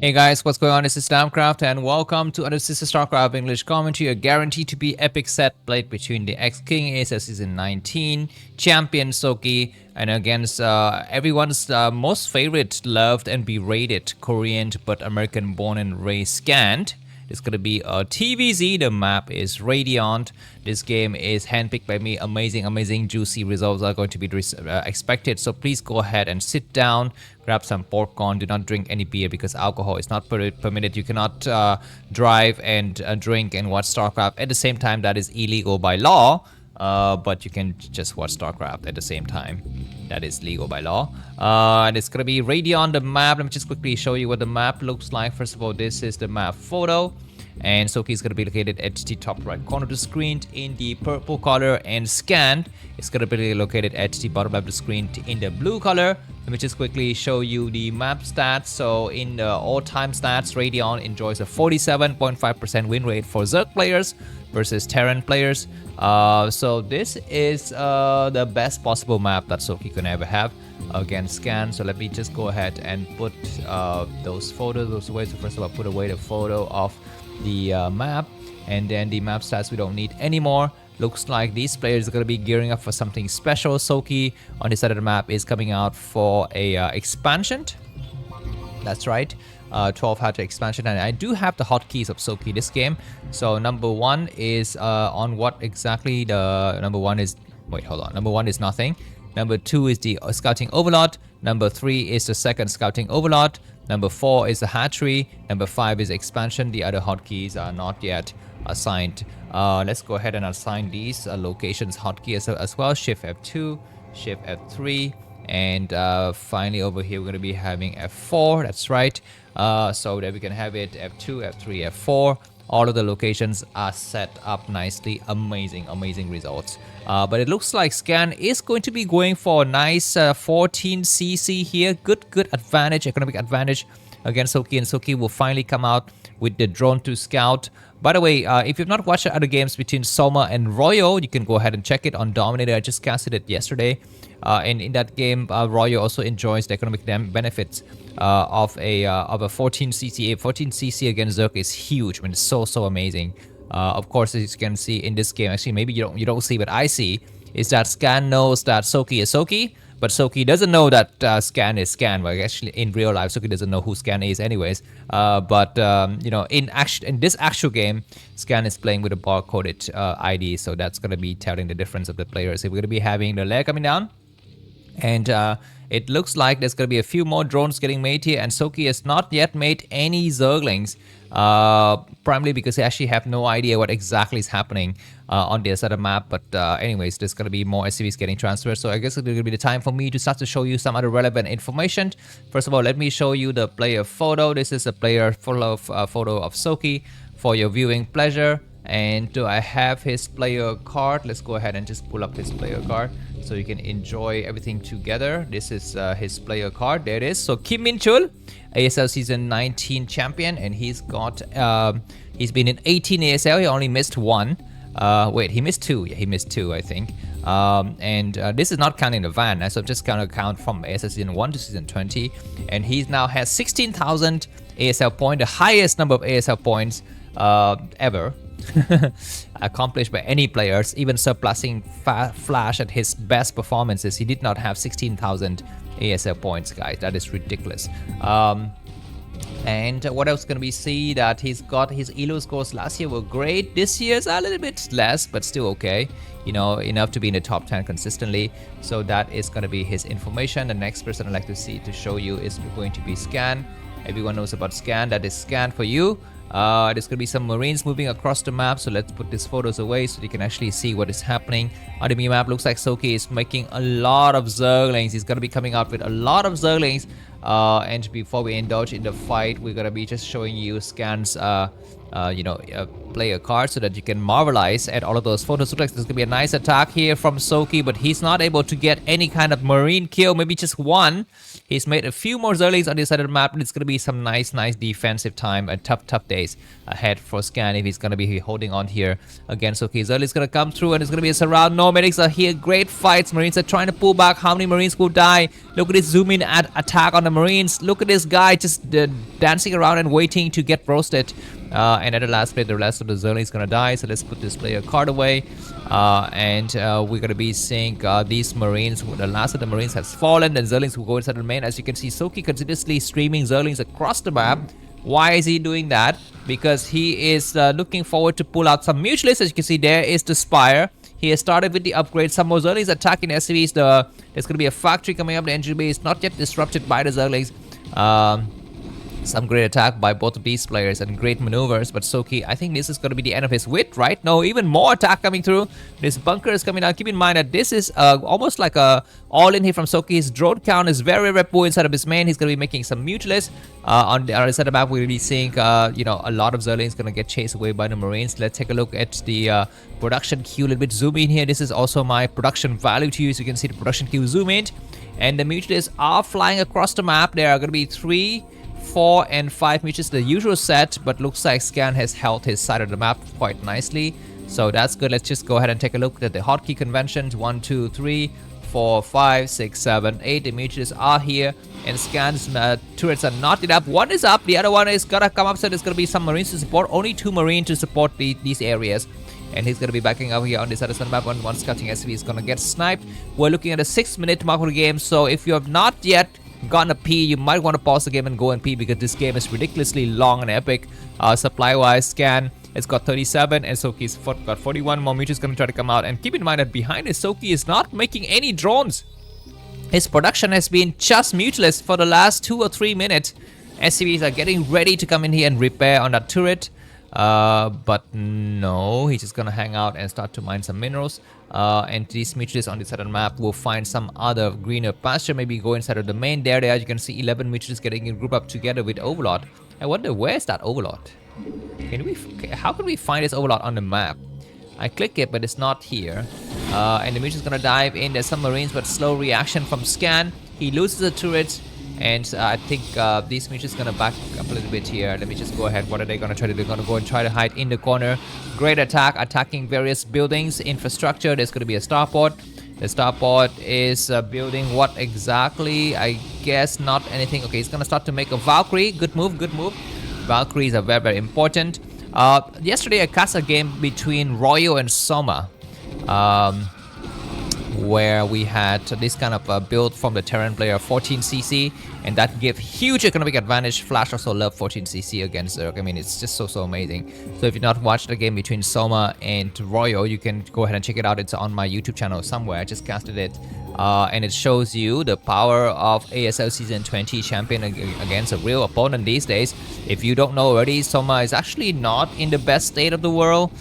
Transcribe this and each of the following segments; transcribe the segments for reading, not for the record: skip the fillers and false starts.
Hey guys, what's going on? This is Namkraft and welcome to another Starcraft English commentary. A guaranteed to be epic set played between the ex-King ASL Season 19 champion Soulkey and against everyone's most favorite, loved and berated Korean but American born and raised Scanned. It's going to be a TVZ. The map is Radeon. This game is handpicked by me. Amazing, juicy results are going to be expected. So please go ahead and sit down, grab some popcorn. Do not drink any beer because alcohol is not permitted. You cannot drive and drink and watch Starcraft at the same time. That is illegal by law. But you can just watch Starcraft at the same time. That is legal by law. And it's gonna be Radeon, the map. Let me just quickly show you what the map looks like. First of all, this is the map photo. And Soulkey is gonna be located at the top right corner of the screen in the purple color, and Scanned is gonna be located at the bottom of the screen in the blue color. Let me just quickly show you the map stats. So in the all-time stats, Radeon enjoys a 47.5% win rate for Zerg players versus Terran players. So this is the best possible map that Soulkey can ever have against Scan. So let me just go ahead and put those photos away. So first of all, put away the photo of the map, and then the map stats we don't need anymore. Looks like these players are going to be gearing up for something special. Soulkey on this side of the map is coming out for a expansion. That's right. 12 hat expansion, and I do have the hotkeys of Soulkey this game. So number one is on what exactly the number one is. Wait, hold on. Number one is nothing. Number two is the scouting overlord. Number three is the second scouting overlord. Number four is the hatchery. Number five is expansion. The other hotkeys are not yet assigned. Let's go ahead and assign these locations hotkey as well. Shift F2, Shift F3. And finally over here we're going to be having F4. That's right. So that we can have it F2, F3, F4. All of the locations are set up nicely. Amazing results. But it looks like Scan is going to be going for a nice 14cc here. Good advantage, economic advantage against Soulkey, and Soulkey will finally come out with the drone to scout. By the way, if you've not watched the other games between Soma and Royal, you can go ahead and check it on Dominator. I just casted it yesterday. And in that game, Royal also enjoys the economic benefits of a 14cc. 14cc against Zerg is huge. I mean, it's so amazing. Of course, as you can see in this game, actually maybe you don't see, but I see, is that Scan knows that Soulkey is Soulkey, but Soulkey doesn't know that Scan is Scan. Well, actually, in real life, Soulkey doesn't know who Scan is anyways. But you know, in this actual game, Scan is playing with a bar-coded ID, so that's gonna be telling the difference of the players. So we're gonna be having the layer coming down, and it looks like there's gonna be a few more drones getting made here, and Soulkey has not yet made any Zerglings. Primarily because they actually have no idea what exactly is happening on the other side of the map. But anyways, there's going to be more SCVs getting transferred. So I guess it's going to be the time for me to start to show you some other relevant information. First of all, let me show you the player photo. This is a player photo of Soulkey for your viewing pleasure. And do I have his player card? Let's go ahead and just pull up his player card so you can enjoy everything together. This is his player card. There it is. So Kim Min-chul, ASL Season 19 champion, and he's got he's been in 18 ASL. He only missed one. Wait, he missed two. Yeah, he missed two, I think. And this is not counting the van, so I'm just gonna count from ASL Season 1 to Season 20. And he now has 16,000 ASL points, the highest number of ASL points ever. Accomplished by any players, even surpassing Flash at his best performances. He did not have 16,000 ASL points, guys. That is ridiculous. And what else can we see? That he's got his ELO scores last year were great. This year's a little bit less, but still okay. You know, enough to be in the top 10 consistently. So that is going to be his information. The next person I'd like to show you is going to be Scan. Everyone knows about Scan. That is Scan for you. There's going to be some Marines moving across the map, so let's put these photos away so you can actually see what is happening. On the map, looks like Soulkey is making a lot of Zerglings. He's going to be coming out with a lot of Zerglings. And before we indulge in the fight, we're going to be just showing you Scan's player card so that you can marvelize at all of those photos. Looks like there's going to be a nice attack here from Soulkey, but he's not able to get any kind of Marine kill, maybe just one. He's made a few more Zerglings on this side of the map, and it's going to be some nice defensive time and tough days ahead for Scan if he's going to be holding on here against Soulkey. Zelle is going to come through, and it's going to be a surround. No medics are here. Great fights. Marines are trying to pull back. How many Marines will die? Look at this zoom in attack on the Marines. Look at this guy just dancing around and waiting to get roasted. And at the last play, the rest of the Zerling is gonna die. So let's put this player card away. And we're gonna be seeing these Marines. The last of the Marines has fallen. Then Zerlings will go inside the main. As you can see, Soulkey continuously streaming Zerlings across the map. Why is he doing that? Because he is looking forward to pull out some mutualists. As you can see, there is the Spire. He has started with the upgrade. Some more Zerlings attacking SCVs. There's going to be a factory coming up. The engine bay is not yet disrupted by the Zerlings. Some great attack by both of these players and great maneuvers. But Soulkey, I think this is going to be the end of his wit, right? No, even more attack coming through. This bunker is coming out. Keep in mind that this is almost like a all-in here from Soulkey. His drone count is very poor inside of his main. He's going to be making some mutualists. On the other side of the map, we'll be seeing, you know, a lot of Zerlings going to get chased away by the Marines. Let's take a look at the production queue a little bit. Zoom in here. This is also my production value to you. So you can see the production queue zoom in. And the mutualists are flying across the map. There are going to be 3, 4, and 5 mutualists, the usual set, but looks like Scan has held his side of the map quite nicely. So that's good. Let's just go ahead and take a look at the hotkey conventions. 1, 2, 3, 4, 5, 6, 7, 8. The mutualists are here, and Scan's turrets are not lit up. One is up, the other one is gonna come up, so there's gonna be some Marines to support. Only 2 Marines to support these areas. And he's going to be backing up here on this other side of the map. One scouting SCV is going to get sniped. We're looking at a 6-minute mark of the game. So if you have not yet gotten a P, you might want to pause the game and go and P, because this game is ridiculously long and epic. Supply-wise, Scan has got 37 and Soulkey's got 41. More mutuals going to try to come out. And keep in mind that behind this, Soulkey is not making any drones. His production has been just mutualist for the last 2 or 3 minutes. SCVs are getting ready to come in here and repair on that turret. But no, he's just gonna hang out and start to mine some minerals. And these mutualists on this side of the map will find some other greener pasture, maybe go inside of the main. There they are. You can see 11 mutualists getting in group up together with Overlord. I wonder, where's that Overlord? How can we find this Overlord on the map? I click it, but it's not here. And the mutualist is gonna dive in. There's some Marines, but slow reaction from Scan. He loses the turrets. And I think these mutualists gonna back up a little bit here. Let me just go ahead. What are they gonna try to do? They're gonna go and try to hide in the corner. Great attack, attacking various buildings, infrastructure. There's gonna be a starport. The starport is building what exactly? I guess not anything. Okay, he's gonna start to make a Valkyrie. Good move, good move. Valkyries are very important. Yesterday I cast a game between Royo and Soma. Where we had this kind of build from the Terran player 14cc, and that gave huge economic advantage. Flash also loved 14cc against Zerg. I mean, it's just so amazing. So if you've not watched the game between Soma and Royo, you can go ahead and check it out. It's on my YouTube channel somewhere. I just casted it. And it shows you the power of ASL Season 20 champion against a real opponent these days. If you don't know already, Soma is actually not in the best state of the world.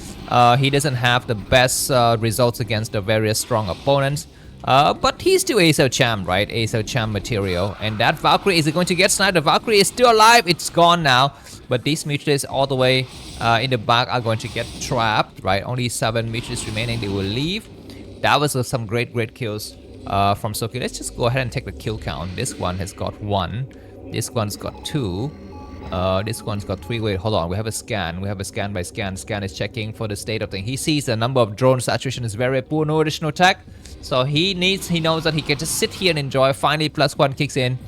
He doesn't have the best results against the various strong opponents. But he's still ASL champ, right? ASL champ material. And that Valkyrie, is it going to get sniped? The Valkyrie is still alive. It's gone now. But these mutualists all the way in the back are going to get trapped, right? Only 7 mutualists remaining. They will leave. That was some great kills from Soulkey. Let's just go ahead and take the kill count. This one has got 1. This one's got 2. This one's got 3. Wait, hold on. We have a scan. We have a scan by scan. Scan is checking for the state of things. He sees the number of drone saturation is very poor. No additional attack. So he knows that he can just sit here and enjoy. Finally, +1 kicks in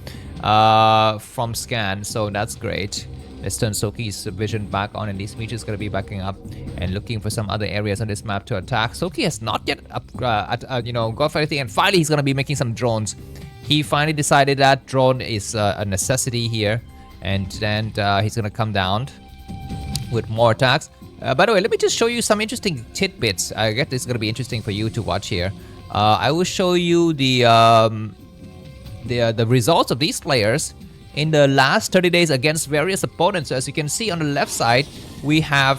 from scan. So that's great. Let's turn Soulkey's vision back on, and these mutuals going to be backing up and looking for some other areas on this map to attack. Soulkey has not yet got for anything, and finally he's going to be making some drones. He finally decided that drone is a necessity here, and then he's going to come down with more attacks. By the way, let me just show you some interesting tidbits. I guess this is going to be interesting for you to watch here. I will show you the results of these players in the last 30 days against various opponents. So as you can see on the left side, we have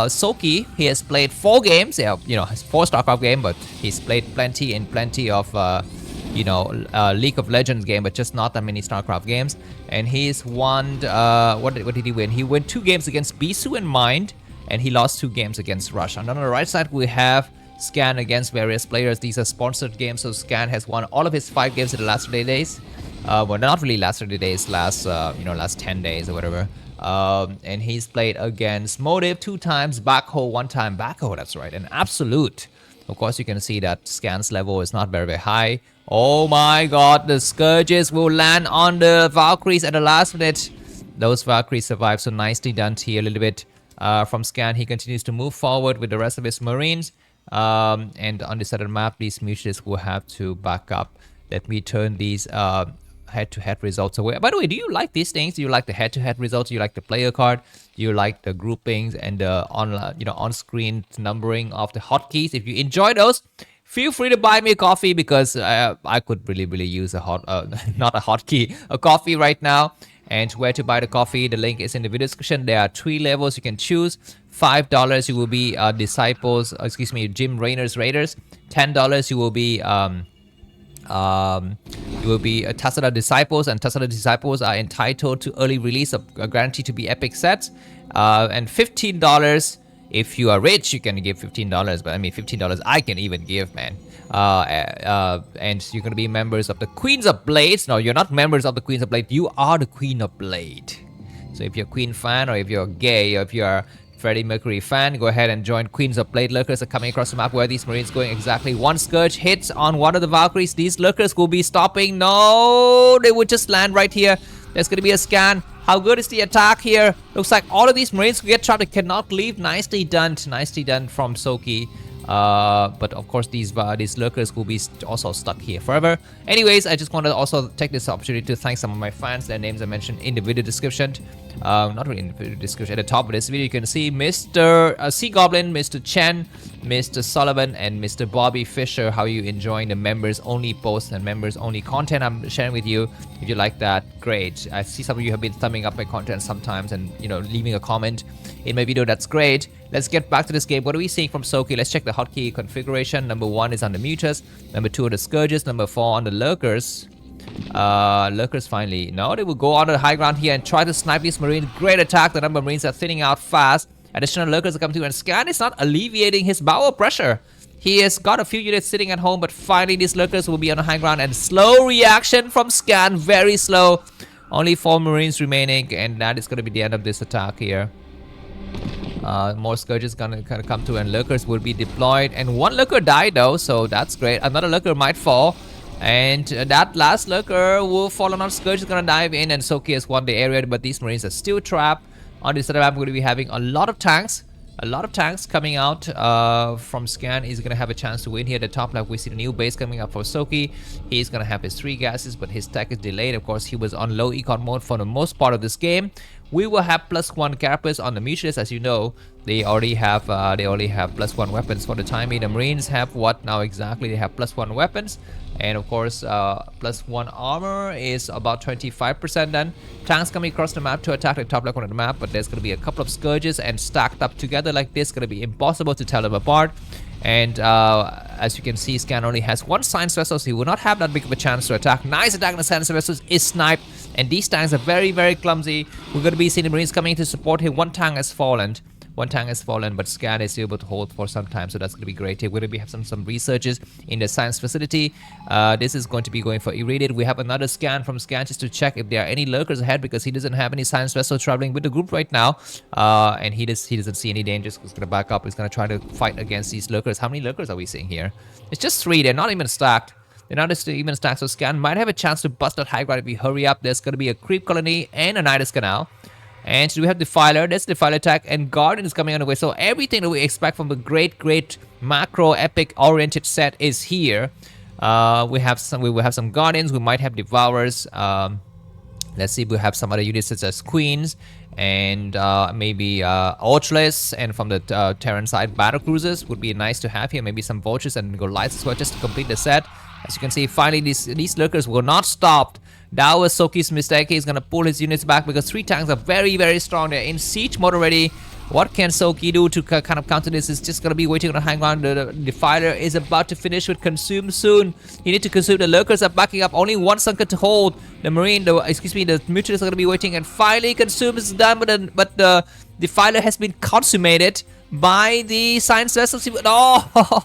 Soulkey. He has played 4 games. Yeah, has 4 Starcraft games, but he's played plenty of League of Legends game, but just not that many Starcraft games. And he's won. What did he win? He won 2 games against Bisu and Mind, and he lost 2 games against Rush. And on the right side, we have Scan against various players. These are sponsored games, so Scan has won all of his 5 games in the last 30 days. Well, not really last 30 days, last 10 days or whatever. And he's played against Motive 2 times, Backhoe 1 time. Backhoe, that's right, and Absolute. Of course, you can see that Scan's level is not very high. Oh my god, the Scourges will land on the Valkyries at the last minute. Those Valkyries survive, so nicely done here. A little bit from Scan. He continues to move forward with the rest of his Marines. And on this other map, these mutants will have to back up. Let me turn these head-to-head results away. By the way, do you like these things? Do you like the head-to-head results? Do you like the player card? Do you like the groupings and the on-screen numbering of the hotkeys? If you enjoy those, feel free to buy me a coffee, because I could really use a not a hotkey, a coffee right now. And where to buy the coffee, the link is in the video description. There are 3 levels you can choose. $5 you will be disciples, Jim Rayner's Raiders. $10 you will be Tassada Disciples, and Tassada Disciples are entitled to early release of a guarantee to be epic sets. And $15, if you are rich, you can give $15, but I mean $15 I can even give, man. And you're gonna be members of the Queens of Blades. No, you're not members of the Queens of Blade. You are the Queen of Blade. So if you're a Queen fan, or if you're gay, or if you're Freddie Mercury fan, go ahead and join Queens of Blade. Lurkers are coming across the map. Where are these Marines going exactly? One Scourge hits on one of the Valkyries. These Lurkers will be stopping. No, they would just land right here. There's going to be a scan. How good is the attack here? Looks like all of these Marines get trapped. They cannot leave. Nicely done. Nicely done from Soulkey. But of course these Lurkers will be also stuck here forever. Anyways, I just want to also take this opportunity to thank some of my fans. Their names I mentioned in the video description. Not really in the video description. At the top of this video you can see Mr. Sea Goblin, Mr. Chen, Mr. Sullivan, and Mr. Bobby Fisher. How are you enjoying the members only posts and members only content I'm sharing with you? If you like that, great. I see some of you have been thumbing up my content sometimes, and leaving a comment in my video. That's great. Let's get back to this game. What are we seeing from Soulkey? Let's check the hotkey configuration. Number 1 is on the Mutas. Number 2 on the Scourges. Number 4 on the Lurkers. Lurkers finally. No, they will go on the high ground here and try to snipe these Marines. Great attack. The number of Marines are thinning out fast. Additional Lurkers are coming through, and Scan is not alleviating his bow pressure. He has got a few units sitting at home, but finally these Lurkers will be on the high ground, and slow reaction from Scan. Very slow. Only 4 Marines remaining, and that is going to be the end of this attack here. More Scourges gonna come through, and Lurkers will be deployed. And one Lurker died though, so that's great. Another Lurker might fall, and that last Lurker will fall. Another Scourge is gonna dive in, and Soulkey has won the area, but these Marines are still trapped. On this other map, we're gonna be having a lot of tanks. A lot of tanks coming out from Scan. He's gonna have a chance to win here. At the top left, we see the new base coming up for Soulkey. He's gonna have his 3 gases, but his tech is delayed. Of course, he was on low econ mode for the most part of this game. We will have +1 carapace on the Mutuals. As you know, they already have +1 weapons for the time being. The Marines have what now exactly? They have +1 weapons, and of course +1 armor is about 25% done. Tanks coming across the map to attack the top left corner of the map, but there's going to be a couple of Scourges, and stacked up together like this, going to be impossible to tell them apart. And as you can see, Scan only has 1 Science Vessel, so he will not have that big of a chance to attack. Nice attack on the Science Vessels is sniped, and these tanks are very clumsy. We're going to be seeing the Marines coming to support him. 1 tank has fallen. 1 tank has fallen, but Scan is able to hold for some time, so that's going to be great. Here we're going to have some researches in the science facility. This is going to be going for Irradiate. We have another scan from Scan just to check if there are any Lurkers ahead, because he doesn't have any science vessel traveling with the group right now, and he doesn't see any dangers. He's going to back up. He's going to try to fight against these Lurkers. How many Lurkers are we seeing here? It's just 3. They're not even stacked. They're not even stacked, so Scan might have a chance to bust that high ground if we hurry up. There's going to be a Creep Colony and a Nidus Canal. And we have Defiler, that's Defiler attack, and Guardian is coming on the way. So everything that we expect from the great macro epic oriented set is here. We will have some Guardians. We might have Devourers. Let's see, we have some other units such as Queens and maybe Ultras, and from the Terran side, Battle Cruisers would be nice to have here. Maybe some Vultures and Goliaths as well, just to complete the set. As you can see, finally these Lurkers were not stopped. That was Soulkey's mistake. He's gonna pull his units back because 3 tanks are very strong. They're in siege mode already. What can Soulkey do to kind of counter this? Is just gonna be waiting on the high ground. The Defiler is about to finish with Consume soon. You need to consume. The Lurkers are backing up. Only 1 Sunken to hold. The Mutuals are gonna be waiting, and finally Consume is done, but the Defiler has been consummated by the Science Vessels. Oh!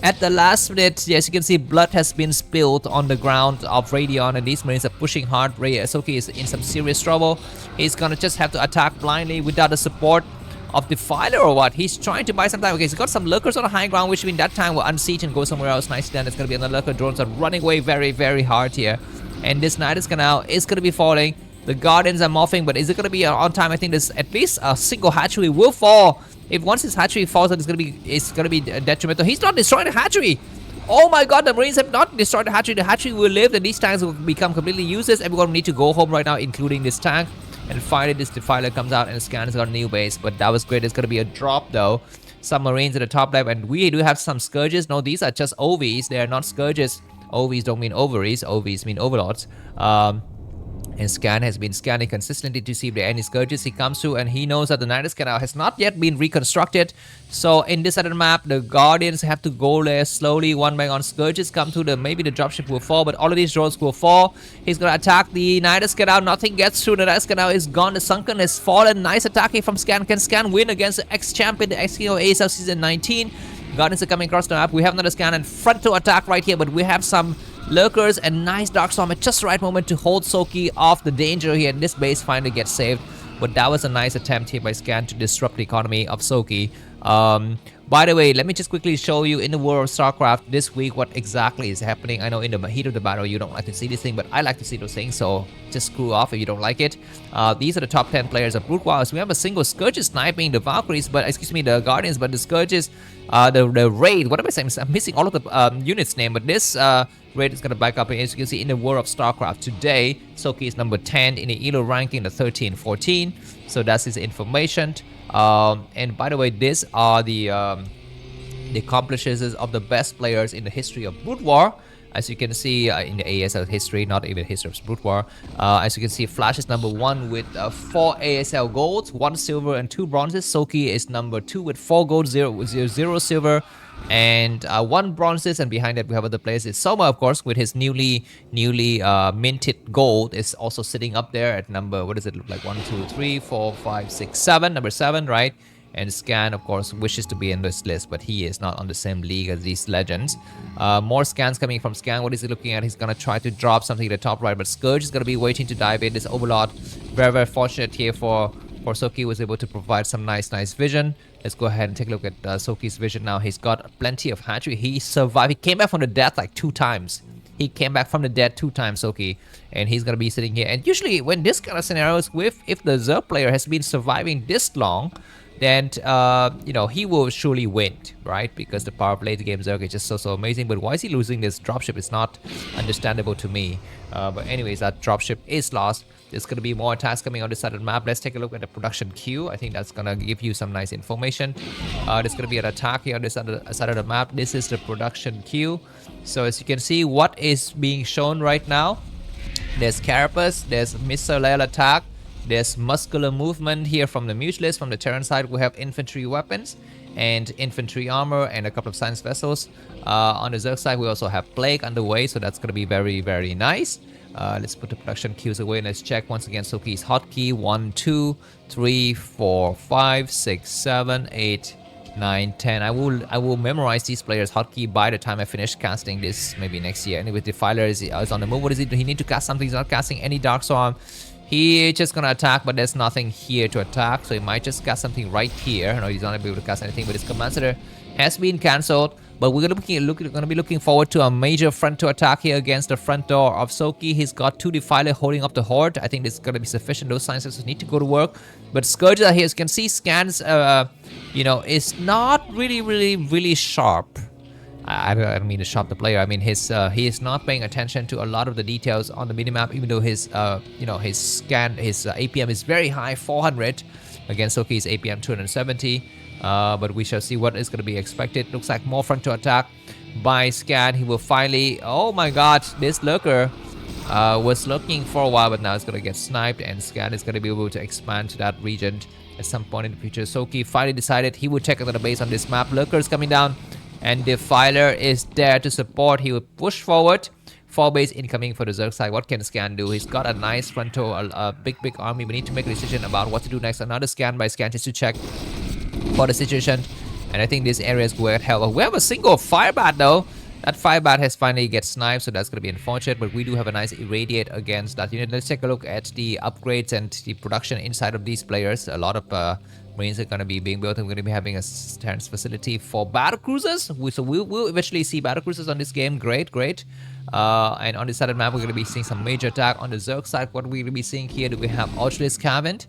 At the last minute, yes, you can see blood has been spilled on the ground of Radeon, and these Marines are pushing hard. Soulkey is in some serious trouble. He's gonna just have to attack blindly without the support of Defiler or what? He's trying to buy some time. Okay, he's got some Lurkers on the high ground, which means that time will unseat and go somewhere else. Nicely done. It's gonna be another Lurker. Drones are running away very hard here. And this Nidus Canal is gonna be falling. The Guardians are morphing, but is it going to be on time? I think this at least a single hatchery will fall. If once his hatchery falls, then it's gonna be detrimental. He's not destroying the hatchery. Oh my god, the Marines have not destroyed the hatchery. The hatchery will live, and these tanks will become completely useless. Everyone will need to go home right now, including this tank. And finally, this Defiler comes out, and Scan has got a new base. But that was great. It's gonna be a drop though. Some Marines at the top left, and we do have some Scourges. No, these are just OVs. They are not Scourges. OVs don't mean ovaries. OVs mean overlords. And Scan has been scanning consistently to see if there are any Scourges. He comes through and he knows that the Nidus Canal has not yet been reconstructed. So in this other map, the Guardians have to go there slowly, one by one. Scourges come through, maybe the dropship will fall, but all of these drones will fall. He's gonna attack the Nidus Canal. Nothing gets through. The Nidus Canal is gone. The Sunken has fallen. Nice attacking from Scan. Can Scan win against the ex-champion, the ex-king of ASL Season 19? Guardians are coming across the map. We have another Scan and Frontal attack right here, but we have some Lurkers and nice Dark Storm at just the right moment to hold Soulkey off the danger here. And this base finally gets saved. But that was a nice attempt here by Scan to disrupt the economy of Soulkey. By the way, let me just quickly show you in the world of Starcraft this week what exactly is happening. I know in the heat of the battle you don't like to see this thing, but I like to see those things, so just screw off if you don't like it. These are the top 10 players of Broodwar. So we have a single Scourges sniping the Valkyries, but excuse me, the Guardians, but the Scourges, the raid, what am I saying? I'm missing all of the units name, but this raid is going to back up. And as you can see in the world of Starcraft today, Soulkey is number 10 in the ELO ranking, the 13-14. So that's his information. And by the way, these are the accomplishments of the best players in the history of Broodwar. As you can see in the ASL history, not even history of Broodwar. As you can see, Flash is number 1 with 4 ASL golds, 1 silver and 2 bronzes. Soulkey is number 2 with 4 gold, 0 silver, and 1 bronzes. And behind that we have other players. It's Soma, of course, with his newly minted gold is also sitting up there at number, what does it look like, 1 2 3 4 5 6 7, number 7, right? And Scan, of course, wishes to be in this list, but he is not on the same league as these legends. More scans coming from Scan. What is he looking at? He's going to try to drop something at the top right, but Scourge is going to be waiting to dive in. This Overlord, very, very fortunate here for Soulkey, was able to provide some nice vision. Let's go ahead and take a look at Soulkey's vision now. He's got plenty of hatchery. He survived. He came back from the death like 2 times. He came back from the dead 2 times, Soulkey, and he's going to be sitting here. And usually when this kind of scenarios, if the Zerg player has been surviving this long, then you know, he will surely win, right? Because the power play the game Zerg is just so amazing. But why is he losing this dropship? It's not understandable to me. But anyways, that dropship is lost. There's going to be more attacks coming on this side of the map. Let's take a look at the production queue. I think that's going to give you some nice information. There's going to be an attack here on this side of the map. This is the production queue. So as you can see, what is being shown right now, there's Carapace, there's missile attack, there's muscular movement here from the Mutualist. From the Terran side, we have infantry weapons and infantry armor and a couple of science vessels. On the Zerg side, we also have Plague underway, so that's going to be very nice. Let's put the production queues away and let's check once again Soulkey's hotkey. 1 2 3 4 5 6 7 8 9 10. I will memorize these players hotkey by the time I finish casting this, maybe next year. Anyway, Defiler is on the move. What is it? He need to cast something. He's not casting any Dark Storm. He's just gonna attack, but there's nothing here to attack, so he might just cast something right here. No, he's not able to cast anything, but his command center has been cancelled. But we're gonna be looking forward to a major frontal attack here against the front door of Soulkey. He's got 2 Defiler holding up the horde. I think this is gonna be sufficient. Those sciences need to go to work. But Scourge are here. As you can see, Scans, you know, is not really sharp. I don't mean to shop the player. I mean he is not paying attention to a lot of the details on the minimap, even though his you know, his APM is very high, 400 against Soulkey's APM 270. But we shall see what is going to be expected. Looks like more frontal attack by Scan. He will finally, oh my god, this Lurker was lurking for a while, but now it's going to get sniped, and Scan is going to be able to expand to that region at some point in the future. Soulkey finally decided he would check another base on this map. Lurker is coming down, and Defiler is there to support. He will push forward. 4 base incoming for the Zerg side. What can Scan do? He's got a nice frontal, a big army. We need to make a decision about what to do next. Another scan by Scan just to check for the situation. And I think this area is where hell. We have a single Firebat though. That 5-bat has finally get sniped, so that's going to be unfortunate, but we do have a nice irradiate against that unit. Let's take a look at the upgrades and the production inside of these players. A lot of Marines are going to be being built, and we're going to be having a Terran's facility for battle cruisers. So we'll eventually see battle cruisers on this game. Great. And on this side of the map, we're going to be seeing some major attack. On the Zerg side, what we're going to be seeing here, do we have Ultralisk Cavern?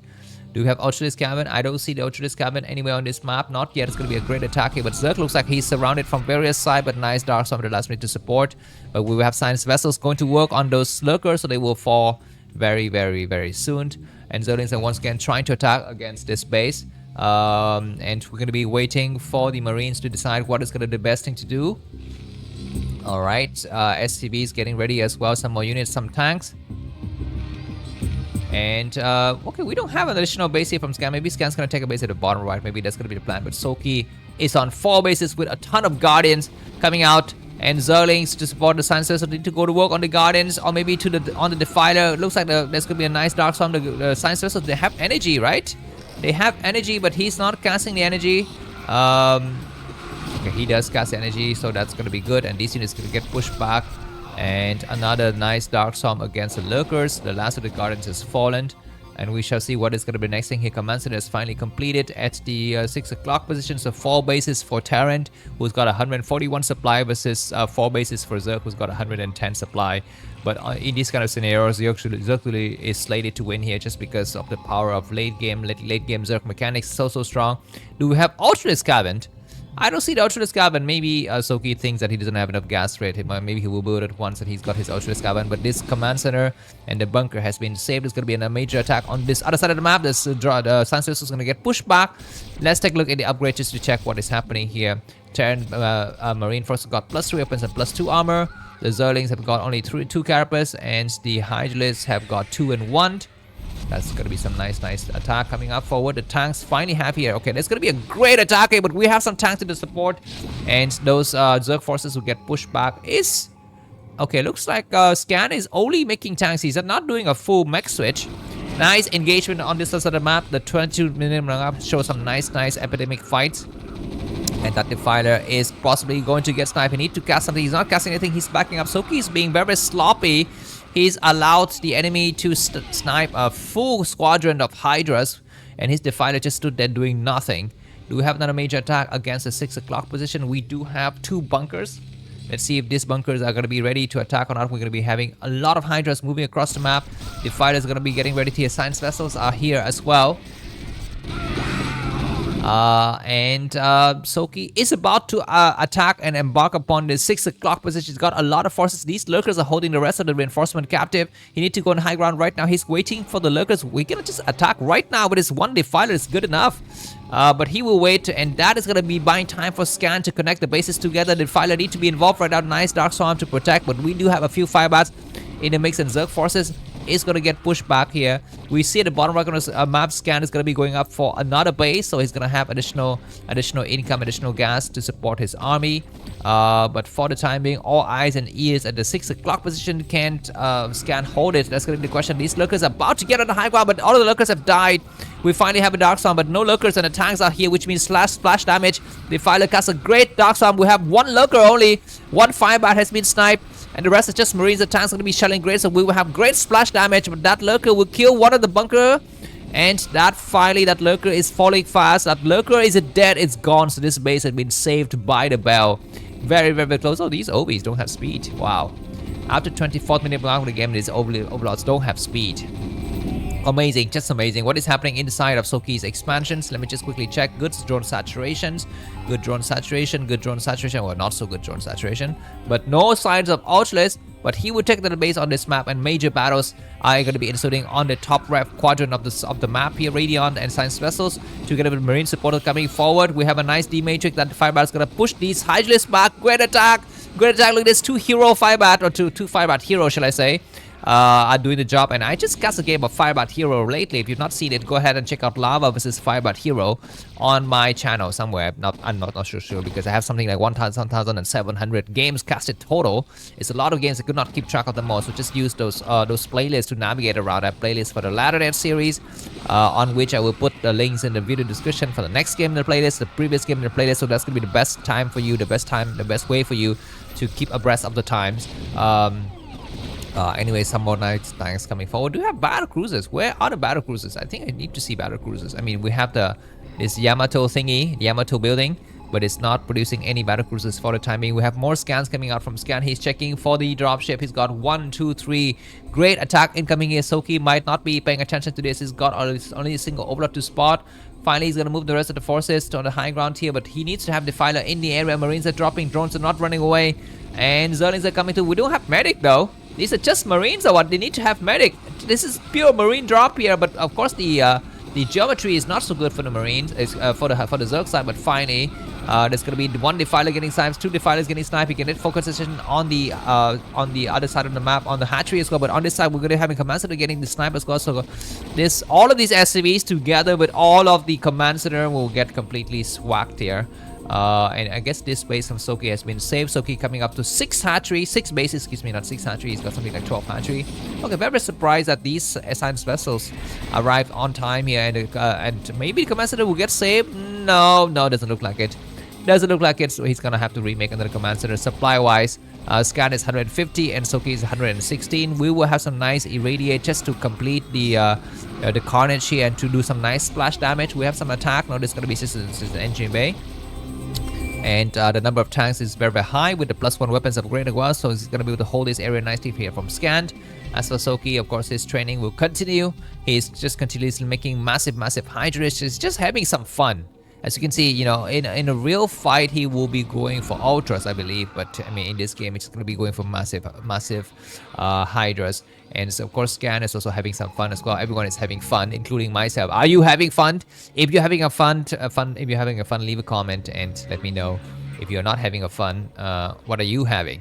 Do we have Ultralisk Cavern? I don't see the Ultralisk Cavern anywhere on this map. Not yet. It's going to be a great attack here. But Zerg looks like he's surrounded from various sides, but nice Dark Storm at the last minute to support. But we will have Science Vessels going to work on those Lurkers, so they will fall very soon. And Zerlings are once again trying to attack against this base. And we're going to be waiting for the Marines to decide what is going to be the best thing to do. Alright, SCV is getting ready as well. Some more units, some tanks. And, okay, we don't have an additional base here from Scan. Maybe Scan's going to take a base at the bottom right. Maybe that's going to be the plan. But Soulkey is on 4 bases with a ton of Guardians coming out. And Zerlings to support the Science Vessel need to go to work on the Guardians or maybe on the Defiler. It looks like there's going to be a nice Dark Storm. The Science Vessels, they have energy, right? They have energy, but he's not casting the energy. Okay, he does cast energy, so that's going to be good. And these units going to get pushed back. And another nice Dark Storm against the Lurkers. The last of the Guardians has fallen. And we shall see what is going to be next thing here. Command Center is finally completed at the 6 o'clock position. So 4 bases for Terran, who's got 141 supply versus 4 bases for Zerg, who's got 110 supply. But in these kind of scenarios, Zerg really is slated to win here just because of the power of late game Zerg mechanics. So strong. Do we have Ultralisk Cavern? I don't see the Ultralisk Cavern. Maybe Soulkey thinks that he doesn't have enough gas rate. Maybe he will build it once and he's got his Ultralisk Cavern. But this command center and the bunker has been saved. It's going to be a major attack on this other side of the map. The Science Vessel is going to get pushed back. Let's take a look at the upgrade just to check what is happening here. Terran Marine Force got +3 weapons and +2 armor. The Zerlings have got only 2 carapace, and the Hydralisks have got 2 and 1. That's going to be some nice attack coming up forward. The tanks finally have here. Okay, there's going to be a great attack here, but we have some tanks to the support. And those Zerg forces will get pushed back. Okay, looks like Scan is only making tanks. He's not doing a full mech switch. Nice engagement on this side of the map. The 22-minute map shows some nice epidemic fights. And that Defiler is possibly going to get sniped. He needs to cast something. He's not casting anything. He's backing up. Soulkey is being very sloppy. He's allowed the enemy to snipe a full squadron of Hydras. And his Defiler just stood there doing nothing. Do we have another major attack against the 6 o'clock position? We do have 2 bunkers. Let's see if these bunkers are going to be ready to attack or not. We're going to be having a lot of Hydras moving across the map. Defiler is going to be getting ready to. Science Vessels are here as well. Soulkey is about to attack and embark upon the 6 o'clock position. He's got a lot of forces. These Lurkers are holding the rest of the reinforcement captive. He needs to go on high ground right now. He's waiting for the Lurkers. We're gonna just attack right now with his 1 Defiler. Is good enough. But he will wait, and that is gonna be buying time for Scan to connect the bases together. The Defiler need to be involved right now. Nice Dark Storm to protect, but we do have a few firebats in the mix, and Zerg forces is going to get pushed back here. We see at the bottom right corner, map Scan is going to be going up for another base, so he's going to have additional income, additional gas to support his army. But for the time being, all eyes and ears at the 6 o'clock position. Can't Scan hold it? That's going to be the question. These Lurkers are about to get on the high ground, but all of the Lurkers have died. We finally have a Dark Storm, but no Lurkers, and the tanks are here, which means splash damage. The Defiler casts a great Dark Storm. We have 1 Lurker only. 1 firebat has been sniped. And the rest is just Marines. The tanks are going to be shelling great, so we will have great splash damage. But that Lurker will kill one of the bunker. And that finally, that Lurker is falling fast. That Lurker is dead. It's gone. So this base has been saved by the bell. Very close. Oh, these OVs don't have speed. Wow. After 24th minute block of the game, these overlords don't have speed. Amazing, just amazing. What is happening inside of Soulkey's expansions? Let me just quickly check. Good drone saturations, good drone saturation, or not so good drone saturation. But no signs of Ultralisk. But he would take the base on this map, and major battles are going to be ensuing on the top left quadrant of the map here. Radeon and Science Vessels together with Marine supporters coming forward. We have a nice D-Matrix that the firebat is going to push these Hydralisks back. Great attack. Look at this, 2 hero firebat, or two firebat hero, shall I say. are doing the job. And I just cast a game of Firebot Hero lately. If you've not seen it, go ahead and check out Lava versus Firebot Hero on my channel somewhere. I'm not sure because I have something like 1,700 games casted total. It's a lot of games. I could not keep track of them all, so just use those playlists to navigate around. That playlist for the Laddernet series, on which I will put the links in the video description for the next game in the playlist, the previous game in the playlist. So that's gonna be the best time for you, the best way for you to keep abreast of the times. Anyway, some more nice tanks coming forward. Do we have battle cruisers? Where are the battle cruisers? I think I need to see battle cruisers. I mean, we have this Yamato thingy, Yamato building, but it's not producing any battle cruisers for the time being. We have more scans coming out from scan. He's checking for the dropship. He's got 1, 2, 3 great attack incoming here. Soulkey might not be paying attention to this. He's got only a single overlord to spot. Finally, he's going to move the rest of the forces to the high ground here, but he needs to have Defiler in the area. Marines are dropping, drones are not running away, and Zerlings are coming through. We don't have medic though. These are just Marines or what? They need to have medic. This is pure Marine drop here, but of course the geometry is not so good for the Marines, for the Zerg side. But finally, there's gonna be 1 Defiler getting sniped, 2 Defilers getting sniped. You can hit focus position on the other side of the map, on the hatchery as well. But on this side, we're gonna have a command center getting the sniper as well. So all of these SCVs together with all of the command center will get completely swacked here. And I guess this base from Soulkey has been saved. Soulkey coming up to 6 bases, excuse me, not 6 hatchery. He's got something like 12 hatchery. Okay, very surprised that these assigned vessels arrived on time here, and maybe the command center will get saved. No, doesn't look like it. Doesn't look like it. So he's gonna have to remake another command center. Supply-wise, scan is 150 and Soulkey is 116. We will have some nice irradiate just to complete the carnage here and to do some nice splash damage. We have some attack. Now there's gonna be this is the engine bay. And the number of tanks is very high with the +1 weapons upgrade as well, so he's going to be able to hold this area nicely here from scanned. As for Soulkey, of course, his training will continue. He's just continuously making massive hydras. He's just having some fun. As you can see, you know, in a real fight, he will be going for ultras, I believe. But I mean, in this game, it's going to be going for massive hydras. And so, of course, Scan is also having some fun as well. Everyone is having fun, including myself. Are you having fun? If you're having a fun, leave a comment and let me know. If you're not having a fun, what are you having?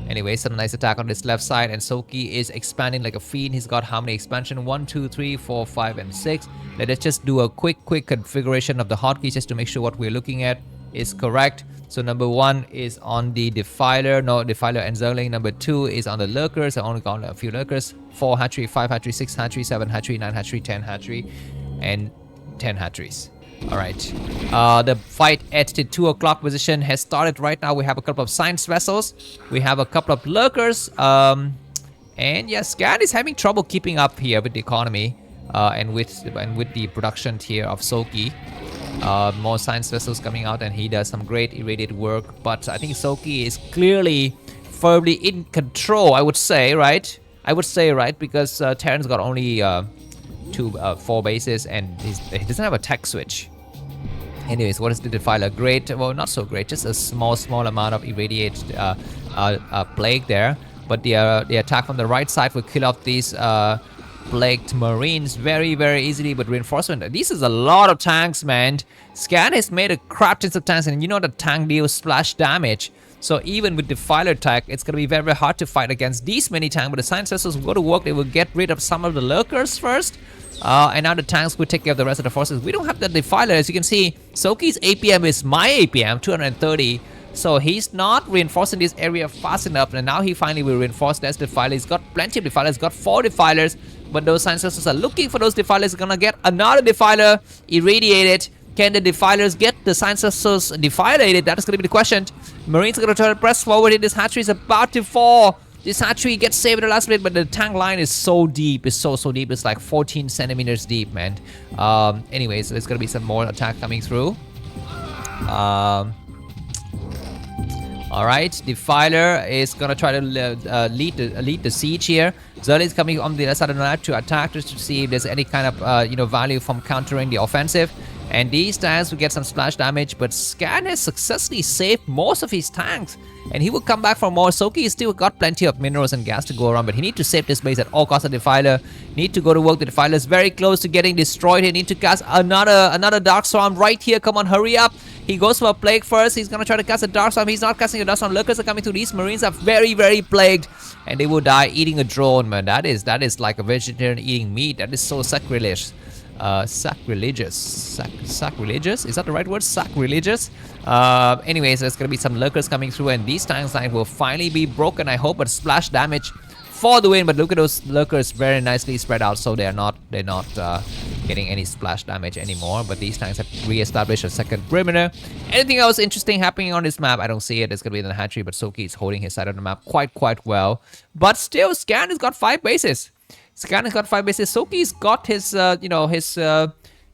Anyway, some nice attack on this left side, and Soulkey is expanding like a fiend. He's got how many expansion? 1, 2, 3, 4, 5, and 6. Let us just do a quick configuration of the hotkeys just to make sure what we're looking at is correct. So number 1 is on the Defiler, Defiler and Zerling. Number 2 is on the Lurkers. I only got a few Lurkers. 4 hatchery, 5 hatchery, 6 hatchery, 7 hatchery, 9 hatchery, 10 hatchery, and 10 hatcheries. Alright, the fight at the 2 o'clock position has started right now. We have a couple of science vessels. We have a couple of Lurkers. And yeah, Scan is having trouble keeping up here with the economy and with the production here of Soulkey. More science vessels coming out, and he does some great irradiated work. But I think Soulkey is clearly firmly in control, I would say, right? Because Terran's got only 4 bases, and he doesn't have a tech switch. Anyways, what is the Defiler? Great, well, not so great, just a small amount of irradiated plague there. But the attack from the right side will kill off these plagued Marines very easily. But reinforcement, this is a lot of tanks, man. Scan has made a crap tons of tanks, and you know the tank deals splash damage. So even with Defiler attack, it's going to be very hard to fight against these many tanks. But the science vessels will go to work. They will get rid of some of the Lurkers first. And now the tanks will take care of the rest of the forces. We don't have the Defiler. As you can see, Soulkey's APM is my APM, 230. So he's not reinforcing this area fast enough. And now he finally will reinforce that Defiler. He's got plenty of Defilers. He's got 4 Defilers. But those science vessels are looking for those Defilers. He's going to get another Defiler irradiated. Can the Defilers get the science vessels defilated? That is going to be the question. Marines are going to try to press forward. This hatchery is about to fall. This hatchery gets saved at the last minute, but the tank line is so deep. It's so deep. It's like 14 centimeters deep, man. Anyways, there's going to be some more attack coming through. Alright, Defiler is going to try to lead the siege here. Zelle is coming on the other side of the map to attack just to see if there's any kind of value from countering the offensive. And these tanks will get some splash damage, but Scan has successfully saved most of his tanks. And he will come back for more. Soulkey has still got plenty of minerals and gas to go around, but he needs to save this base at all costs. The Defiler need to go to work. The Defiler is very close to getting destroyed. He needs to cast another Dark Swarm right here. Come on, hurry up. He goes for a plague first. He's gonna try to cast a dark storm. He's not casting a dark storm. Lurkers are coming through. These marines are very, very plagued, and they will die eating a drone, man. That is like a vegetarian eating meat. That is so sacrilegious. Sacrilegious? Is that the right word? Sacrilegious? Anyways, there's gonna be some lurkers coming through, and these tank lines will finally be broken, I hope, but splash damage for the win. But look at those lurkers, very nicely spread out, so they're not getting any splash damage anymore. But these tanks have re-established a second perimeter. Anything else interesting happening on this map? I don't see it. It's gonna be in the hatchery, but Soulkey is holding his side of the map quite well. But still, Scan has got 5 bases. Scan has got 5 bases. Soulkey's got his,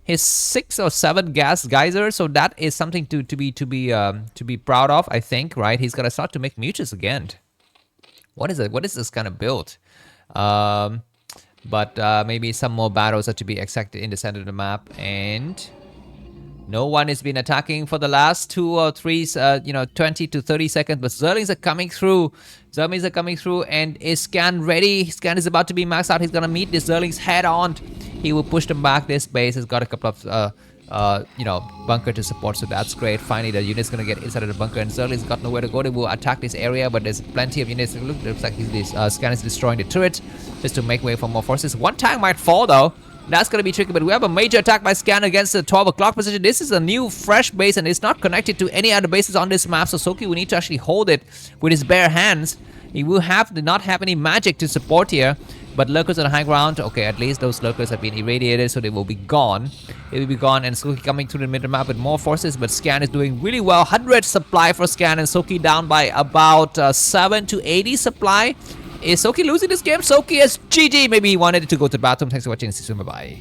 his 6 or 7 gas geysers, so that is something to be proud of, I think. Right? He's gonna start to make mutuals again. What is it? What is this kind of build? But maybe some more battles are to be exacted in the center of the map, and no one has been attacking for the last 2 or 3, 20 to 30 seconds. But Zerlings are coming through. Zerlings are coming through, and is Scan ready? Scan is about to be maxed out. He's gonna meet the Zerlings head on. He will push them back. This base has got a couple of bunker to support, so that's great. Finally, the unit's gonna get inside of the bunker, and Zerling's got nowhere to go. They will attack this area, but there's plenty of units. It looks like Scan is destroying the turret just to make way for more forces. One tank might fall though. That's gonna be tricky, but we have a major attack by Scan against the 12 o'clock position. This is a new, fresh base, and it's not connected to any other bases on this map, so Soulkey will need to actually hold it with his bare hands. He will not have any magic to support here. But lurkers on the high ground, okay, at least those lurkers have been irradiated, so they will be gone. They will be gone, and Soulkey coming through the middle map with more forces, but Scan is doing really well. 100 supply for Scan, and Soulkey down by about 7 to 80 supply. Is Soulkey losing this game? Soulkey is GG. Maybe he wanted it to go to the bathroom. Thanks for watching. See you soon. Bye-bye.